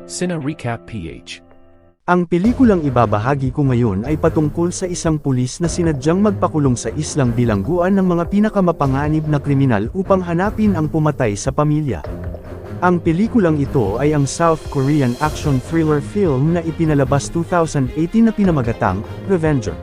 Cine Recap PH. Ang pelikulang ibabahagi ko ngayon ay patungkol sa isang pulis na sinadyang magpakulong sa islang bilangguan ng mga pinakamapanganib na kriminal upang hanapin ang pumatay sa pamilya. Ang pelikulang ito ay ang South Korean action thriller film na ipinalabas 2018 na pinamagatang Revenger.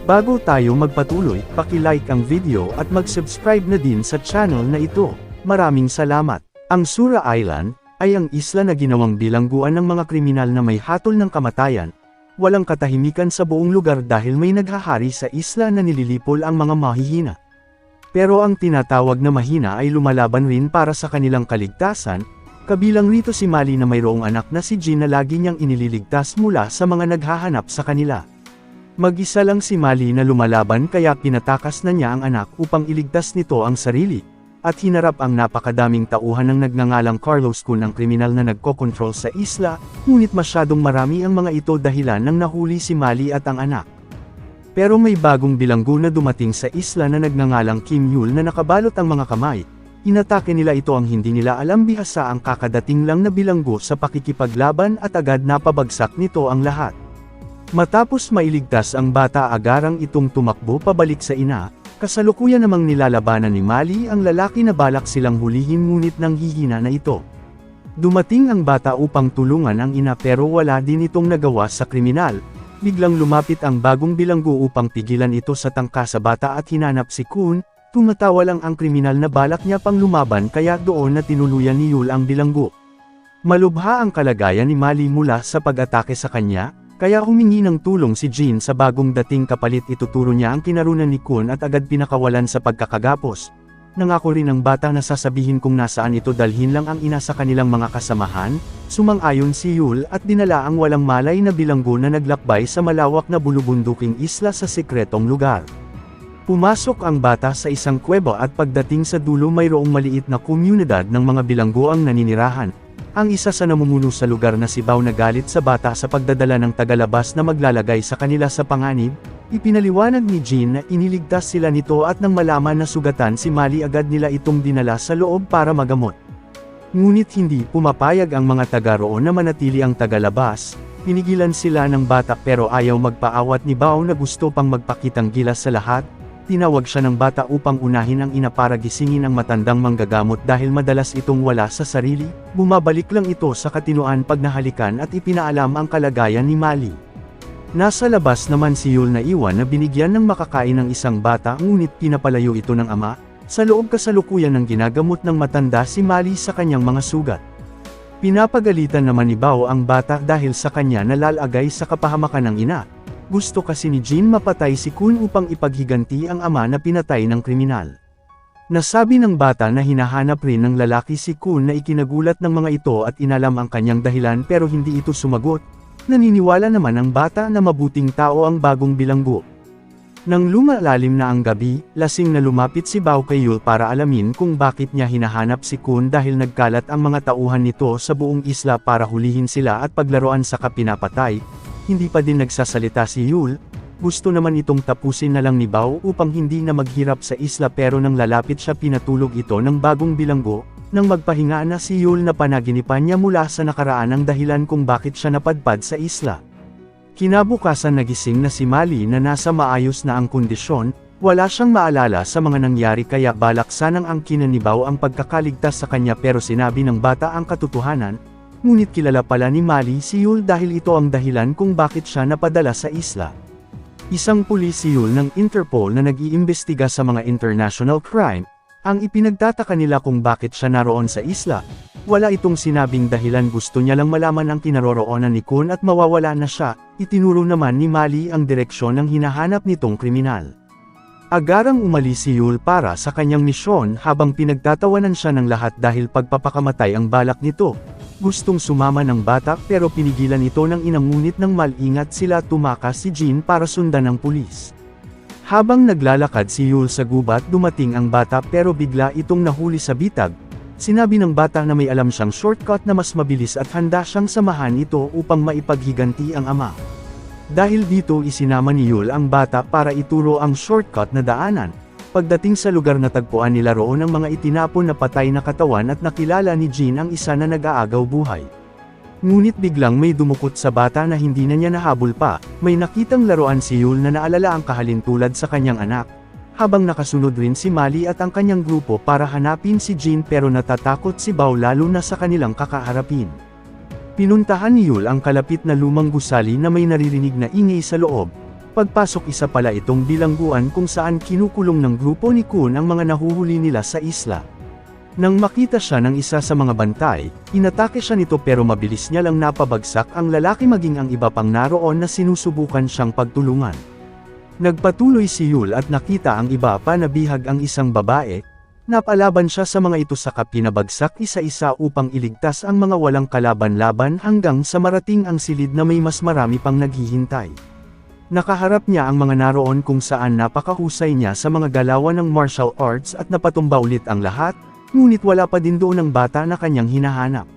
Bago tayo magpatuloy, paki-like ang video at mag-subscribe na din sa channel na ito. Maraming salamat. Ang Sura Island ay ang isla na ginawang bilangguan ng mga kriminal na may hatol ng kamatayan. Walang katahimikan sa buong lugar dahil may naghahari sa isla na nililipol ang mga mahihina. Pero ang tinatawag na mahina ay lumalaban rin para sa kanilang kaligtasan, kabilang rito si Mali na mayroong anak na si Jin na lagi niyang inililigtas mula sa mga naghahanap sa kanila. Mag-isa lang si Mali na lumalaban kaya pinatakas na niya ang anak upang iligtas nito ang sarili. At hinarap ang napakadaming tauhan ng nagngangalang Carlos Kun ang kriminal na nagkokontrol sa isla, ngunit masyadong marami ang mga ito dahilan nang nahuli si Mali at ang anak. Pero may bagong bilanggo na dumating sa isla na nagngangalang Kim Yul na nakabalot ang mga kamay. Inatake nila ito ang hindi nila alam bihasa ang kakadating lang na bilanggo sa pakikipaglaban at agad napabagsak nito ang lahat. Matapos mailigtas ang bata agarang itong tumakbo pabalik sa ina. Kasalukuyan namang nilalabanan ni Mali ang lalaki na balak silang hulihin ngunit nanghihina na ito. Dumating ang bata upang tulungan ang ina pero wala din itong nagawa sa kriminal. Biglang lumapit ang bagong bilanggo upang pigilan ito sa tangka sa bata at hinanap si Kun. Tumatawa lang ang kriminal na balak niya pang lumaban kaya doon na tinuluyan ni Yul ang bilanggo. Malubha ang kalagayan ni Mali mula sa pag-atake sa kanya. Kaya humingi ng tulong si Jin sa bagong dating kapalit ituturo niya ang kinarunan ni Kun at agad pinakawalan sa pagkakagapos. Nangako rin ang bata na sasabihin kung nasaan ito dalhin lang ang ina sa kanilang mga kasamahan, sumang-ayon si Yul at dinala ang walang malay na bilanggo na naglakbay sa malawak na bulubunduking isla sa sikretong lugar. Pumasok ang bata sa isang kuweba at pagdating sa dulo mayroong maliit na komunidad ng mga bilanggo ang naninirahan. Ang isa sa namumuno sa lugar na si Bao nagalit sa bata sa pagdadala ng tagalabas na maglalagay sa kanila sa panganib, ipinaliwanag ni Jin na iniligtas sila nito at nang malaman na sugatan si Mali agad nila itong dinala sa loob para magamot. Ngunit hindi pumapayag ang mga taga roon na manatili ang tagalabas, pinigilan sila ng bata pero ayaw magpaawat ni Bao na gusto pang magpakitang gilas sa lahat. Tinawag siya ng bata upang unahin ang ina para gisingin ang matandang manggagamot dahil madalas itong wala sa sarili, bumabalik lang ito sa katinuan pag nahalikan at ipinaalam ang kalagayan ni Mali. Nasa labas naman si Yul na iwan na binigyan ng makakain ng isang bata ngunit pinapalayo ito ng ama, sa loob kasalukuyan ng ginagamot ng matanda si Mali sa kanyang mga sugat. Pinapagalitan naman ni Bao ang bata dahil sa kanya nalalagay sa kapahamakan ng ina. Gusto kasi ni Jin mapatay si Kun upang ipaghiganti ang ama na pinatay ng kriminal. Nasabi ng bata na hinahanap rin ng lalaki si Kun na ikinagulat ng mga ito at inalam ang kanyang dahilan pero hindi ito sumagot. Naniniwala naman ang bata na mabuting tao ang bagong bilanggo. Nang lumalalim na ang gabi, lasing na lumapit si Bao kay Yul para alamin kung bakit niya hinahanap si Kun dahil nagkalat ang mga tauhan nito sa buong isla para hulihin sila at paglaruan sa kapinapatay. Hindi pa din nagsasalita si Yul, gusto naman itong tapusin na lang ni Bao upang hindi na maghirap sa isla pero nang lalapit siya pinatulog ito ng bagong bilanggo, nang magpahinga na si Yul na panaginipan niya mula sa nakaraan ang dahilan kung bakit siya napadpad sa isla. Kinabukasan nagising na si Mali na nasa maayos na ang kondisyon, wala siyang maalala sa mga nangyari kaya balak sanang angkinan ni Bao ang pagkakaligtas sa kanya pero sinabi ng bata ang katotohanan. Ngunit kilala pala ni Mali si Yul dahil ito ang dahilan kung bakit siya napadala sa isla. Isang pulis si Yul ng Interpol na nag-iimbestiga sa mga international crime, ang ipinagtataka nila kung bakit siya naroon sa isla. Wala itong sinabing dahilan gusto niya lang malaman ang kinaroroonan ni Kun at mawawala na siya, itinuro naman ni Mali ang direksyon ng hinahanap nitong kriminal. Agarang umalis si Yul para sa kanyang misyon habang pinagtatawanan siya ng lahat dahil pagpapakamatay ang balak nito. Gustong sumama ng bata pero pinigilan ito ng inangunit ng malingat sila tumakas si Jin para sundan ng pulis. Habang naglalakad si Yul sa gubat dumating ang bata pero bigla itong nahuli sa bitag. Sinabi ng bata na may alam siyang shortcut na mas mabilis at handa siyang samahan ito upang maipaghiganti ang ama. Dahil dito isinama ni Yul ang bata para ituro ang shortcut na daanan. Pagdating sa lugar natagpuan nila roon ang mga itinapon na patay na katawan at nakilala ni Jin ang isa na nag-aagaw buhay. Ngunit biglang may dumukot sa bata na hindi na niya nahabol pa, may nakitang laruan si Yul na naalala ang kahalintulad sa kanyang anak. Habang nakasunod rin si Mali at ang kanyang grupo para hanapin si Jin pero natatakot si Bao lalo na sa kanilang kakaharapin. Pinuntahan ni Yul ang kalapit na lumang gusali na may naririnig na ingay sa loob. Pagpasok isa pala itong bilangguan kung saan kinukulong ng grupo ni Kun ang mga nahuhuli nila sa isla. Nang makita siya ng isa sa mga bantay, inatake siya nito pero mabilis niya lang napabagsak ang lalaki maging ang iba pang naroon na sinusubukan siyang pagtulungan. Nagpatuloy si Yul at nakita ang iba pa na bihag ang isang babae. Napalaban siya sa mga ito saka pinabagsak isa-isa upang iligtas ang mga walang kalaban-laban hanggang sa marating ang silid na may mas marami pang naghihintay. Nakaharap niya ang mga naroon kung saan napakahusay niya sa mga galawan ng martial arts at napatumba ulit ang lahat, ngunit wala pa din doon ang bata na kanyang hinahanap.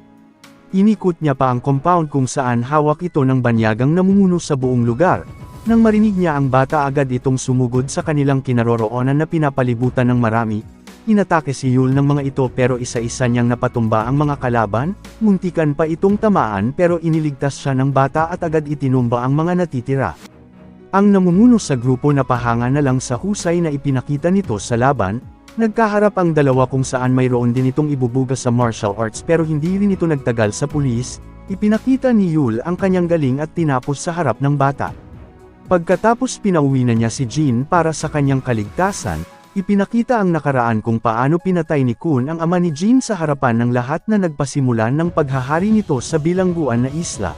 Inikot niya pa ang compound kung saan hawak ito ng banyagang namumuno sa buong lugar. Nang marinig niya ang bata agad itong sumugod sa kanilang kinaroroonan na pinapalibutan ng marami. Inatake si Yul ng mga ito pero isa-isa niyang napatumba ang mga kalaban, muntikan pa itong tamaan pero iniligtas siya ng bata at agad itinumba ang mga natitira. Ang namumuno sa grupo napahanga na lang sa husay na ipinakita nito sa laban. Nagkaharap ang dalawa kung saan mayroon din itong ibubuga sa martial arts pero hindi rin ito nagtagal sa pulis. Ipinakita ni Yul ang kanyang galing at tinapos sa harap ng bata. Pagkatapos pinauwi na niya si Jin para sa kanyang kaligtasan, ipinakita ang nakaraan kung paano pinatay ni Kun ang ama ni Jin sa harapan ng lahat na nagpasimulan ng paghahari nito sa bilangguan na isla.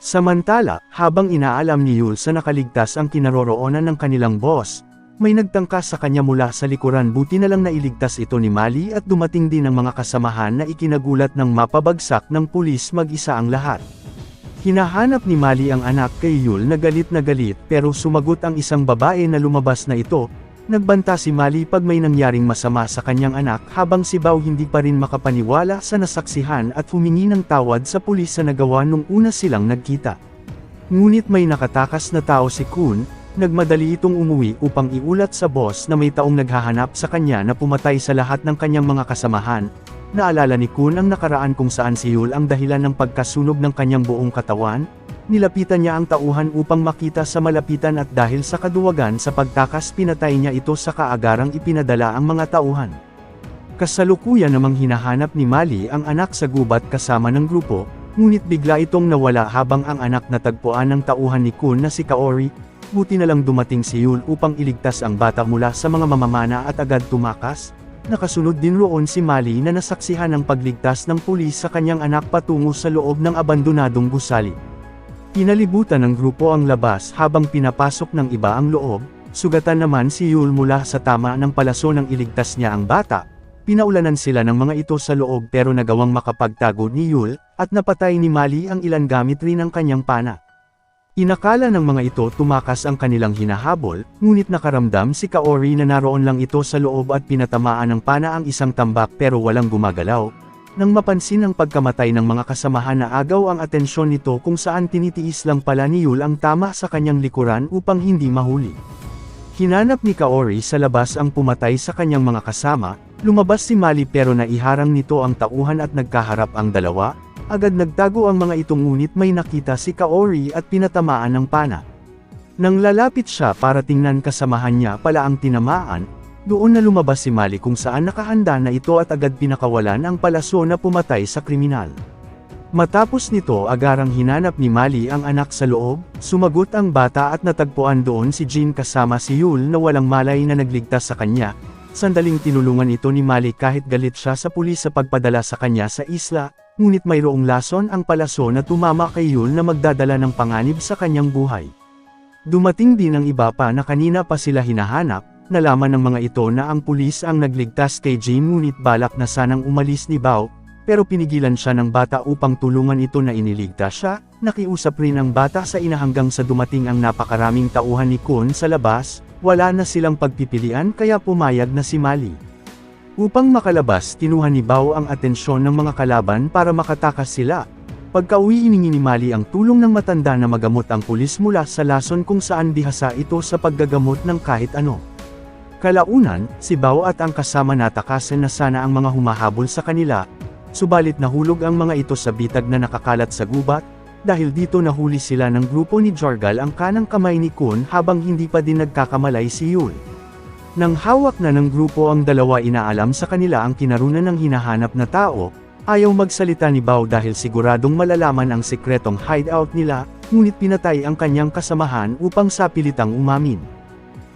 Samantala, habang inaalam ni Yul sa nakaligtas ang kinaroroonan ng kanilang boss, may nagtangka sa kanya mula sa likuran buti na lang nailigtas ito ni Mali at dumating din ang mga kasamahan na ikinagulat ng mapabagsak ng pulis mag-isa ang lahat. Hinahanap ni Mali ang anak kay Yul na galit pero sumagot ang isang babae na lumabas na ito. Nagbanta si Mali pag may nangyaring masama sa kanyang anak habang si Bao hindi pa rin makapaniwala sa nasaksihan at humingi ng tawad sa pulis sa nagawa nung una silang nagkita. Ngunit may nakatakas na tao si Kun, nagmadali itong umuwi upang iulat sa boss na may taong naghahanap sa kanya na pumatay sa lahat ng kanyang mga kasamahan. Naalala ni Kun ang nakaraan kung saan si Yul ang dahilan ng pagkasunog ng kanyang buong katawan. Nilapitan niya ang tauhan upang makita sa malapitan at dahil sa kaduwagan sa pagtakas pinatay niya ito sa kaagarang ipinadala ang mga tauhan. Kasalukuyan namang hinahanap ni Mali ang anak sa gubat kasama ng grupo, ngunit bigla itong nawala habang ang anak natagpuan ng tauhan ni Kun na si Kaori. Buti na lang dumating si Yul upang iligtas ang bata mula sa mga mamamana at agad tumakas. Nakasunod din roon si Mali na nasaksihan ang pagligtas ng pulis sa kanyang anak patungo sa loob ng abandonadong gusali. Pinalibutan ng grupo ang labas habang pinapasok ng iba ang loob, sugatan naman si Yul mula sa tama ng palaso nang iligtas niya ang bata. Pinaulanan sila ng mga ito sa loob pero nagawang makapagtago ni Yul, at napatay ni Mali ang ilan gamit rin ng kanyang pana. Inakala ng mga ito tumakas ang kanilang hinahabol, ngunit nakaramdam si Kaori na naroon lang ito sa loob at pinatamaan ng pana ang isang tambak pero walang gumagalaw. Nang mapansin ang pagkamatay ng mga kasamahan na agaw ang atensyon nito kung saan tinitiis lang pala ni Yul ang tama sa kanyang likuran upang hindi mahuli. Hinanap ni Kaori sa labas ang pumatay sa kanyang mga kasama, lumabas si Mali pero naiharang nito ang tauhan at nagkaharap ang dalawa. Agad nagtago ang mga itong ngunit may nakita si Kaori at pinatamaan ng pana. Nang lalapit siya para tingnan kasamahan niya pala ang tinamaan, doon na lumabas si Mali kung saan nakahanda na ito at agad pinakawalan ang palaso na pumatay sa kriminal. Matapos nito agarang hinanap ni Mali ang anak sa loob, sumagot ang bata at natagpuan doon si Jin kasama si Yul na walang malay na nagligtas sa kanya. Sandaling tinulungan ito ni Mali kahit galit siya sa pulis sa pagpadala sa kanya sa isla. Ngunit mayroong lason ang palaso na tumama kay Yul na magdadala ng panganib sa kanyang buhay. Dumating din ang iba pa na kanina pa sila hinahanap, nalaman ng mga ito na ang pulis ang nagligtas kay Jin ngunit balak na sanang umalis ni Bao, pero pinigilan siya ng bata upang tulungan ito na iniligtas siya. Nakiusap rin ang bata sa ina hanggang sa dumating ang napakaraming tauhan ni Kun sa labas, wala na silang pagpipilian kaya pumayag na si Mali. Upang makalabas, kinuha ni Bao ang atensyon ng mga kalaban para makatakas sila. Pagka-uwi hiningi ni Mali ang tulong ng matanda na magamot ang pulis mula sa lason kung saan bihasa ito sa paggagamot ng kahit ano. Kalaunan, si Bao at ang kasama natakasan na sana ang mga humahabol sa kanila. subalit nahulog ang mga ito sa bitag na nakakalat sa gubat, dahil dito nahuli sila ng grupo ni Jargal ang kanang kamay ni Kun habang hindi pa din nagkakamalay si Yul. Nang hawak na ng grupo ang dalawa, inaalam sa kanila ang kinarunan ng hinahanap na tao, ayaw magsalita ni Bao dahil siguradong malalaman ang sikretong hideout nila, ngunit pinatay ang kanyang kasamahan upang sapilitang umamin.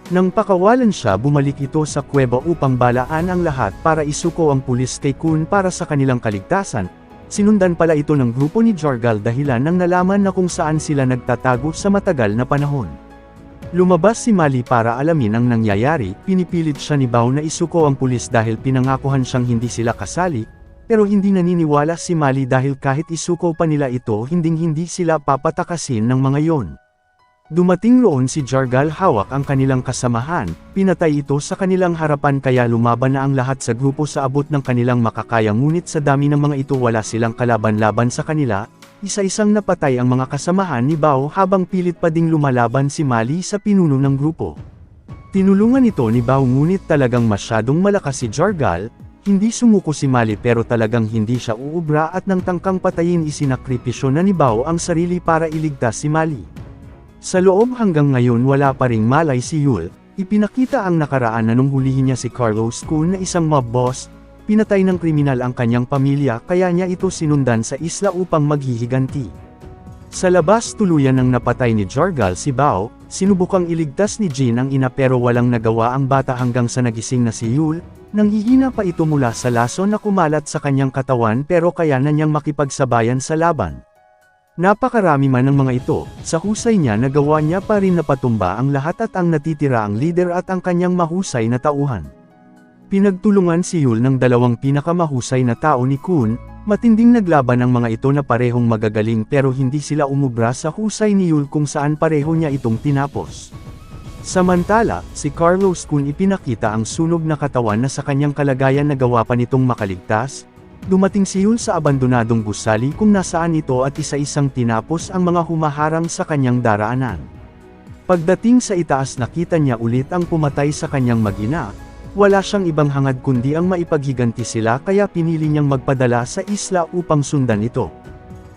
Nang pakawalan siya, bumalik ito sa kuweba upang balaan ang lahat para isuko ang pulis kay Kun para sa kanilang kaligtasan. Sinundan pala ito ng grupo ni Jargal dahilan nang nalaman na kung saan sila nagtatago sa matagal na panahon. Lumabas si Mali para alamin ang nangyayari, pinipilit siya ni Bao na isuko ang pulis dahil pinangakuhan siyang hindi sila kasali, pero hindi naniniwala si Mali dahil kahit isuko pa nila ito hindi sila papatakasin ng mga yon. Dumating roon si Jargal, hawak ang kanilang kasamahan, pinatay ito sa kanilang harapan kaya lumaban na ang lahat sa grupo sa abot ng kanilang makakaya, ngunit sa dami ng mga ito wala silang kalaban-laban sa kanila, isa-isang napatay ang mga kasamahan ni Bao habang pilit pa ding lumalaban si Mali sa pinuno ng grupo. Tinulungan ito ni Bao ngunit talagang masyadong malakas si Jargal, hindi sumuko si Mali pero talagang hindi siya uubra at nang tangkang patayin isinakripisyo na ni Bao ang sarili para iligtas si Mali. Sa loob hanggang ngayon wala pa ring malay si Yul, ipinakita ang nakaraan na nung hulihin niya si Carlos Kun na isang mob boss, pinatay ng kriminal ang kanyang pamilya kaya niya ito sinundan sa isla upang maghihiganti. Sa labas tuluyan ng napatay ni Jargal si Bao, sinubukang iligtas ni Jin ang ina pero walang nagawa ang bata hanggang sa nagising na si Yul, nanghihina pa ito mula sa laso na kumalat sa kanyang katawan pero kaya na niyang makipagsabayan sa laban. Napakarami man ng mga ito, sa husay niya nagawa niya pa rin napatumba ang lahat at ang natitira ang leader at ang kanyang mahusay na tauhan. Pinagtulungan si Yul ng dalawang pinakamahusay na tao ni Kun, matinding naglaban ang mga ito na parehong magagaling pero hindi sila umubra sa husay ni Yul kung saan pareho niya itong tinapos. Samantala, si Carlos Kun ipinakita ang sunog na katawan na sa kanyang kalagayan nagawa pa nitong makaligtas. Dumating si Yul sa abandonadong gusali kung nasaan ito at isa-isang tinapos ang mga humaharang sa kanyang daraanan. Pagdating sa itaas nakita niya ulit ang pumatay sa kanyang mag-ina, wala siyang ibang hangad kundi ang maipaghiganti sila kaya pinili niyang magpadala sa isla upang sundan ito.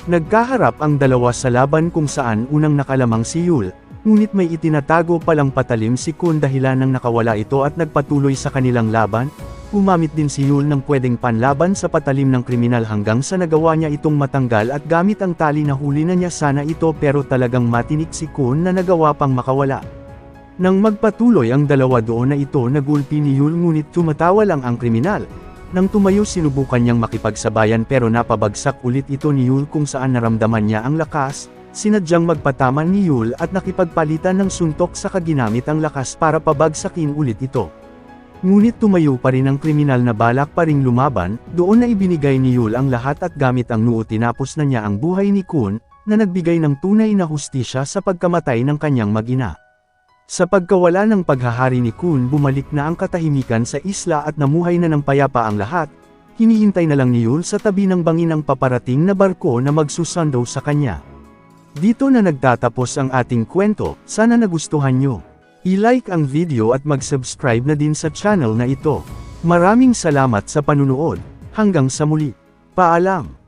Nagkaharap ang dalawa sa laban kung saan unang nakalamang si Yul, ngunit may itinatago palang patalim si Kun dahilan nang nakawala ito at nagpatuloy sa kanilang laban. Umamit din si Yul ng pwedeng panlaban sa patalim ng kriminal hanggang sa nagawa niya itong matanggal at gamit ang tali na huli na niya sana ito pero talagang matinik si Kun na nagawa pang makawala. Nang magpatuloy ang dalawa doon na ito nagulpi ni Yul ngunit tumatawa lang ang kriminal. Nang tumayo sinubukan niyang makipagsabayan pero napabagsak ulit ito ni Yul kung saan naramdaman niya ang lakas, sinadyang magpataman ni Yul at nakipagpalitan ng suntok sa kaginamit ang lakas para pabagsakin ulit ito. Ngunit tumayo pa rin ang kriminal na balak pa ring lumaban, doon na ibinigay ni Yul ang lahat at gamit ang noo tinapos na niya ang buhay ni Kun, na nagbigay ng tunay na hustisya sa pagkamatay ng kanyang mag-ina. Sa pagkawala ng paghahari ni Kun bumalik na ang katahimikan sa isla at namuhay na ng payapa ang lahat, hinihintay na lang ni Yul sa tabi ng bangin ang paparating na barko na magsusundo sa kanya. Dito na nagtatapos ang ating kwento, sana nagustuhan nyo. I-like ang video at mag-subscribe na din sa channel na ito. Maraming salamat sa panunood, hanggang sa muli. Paalam!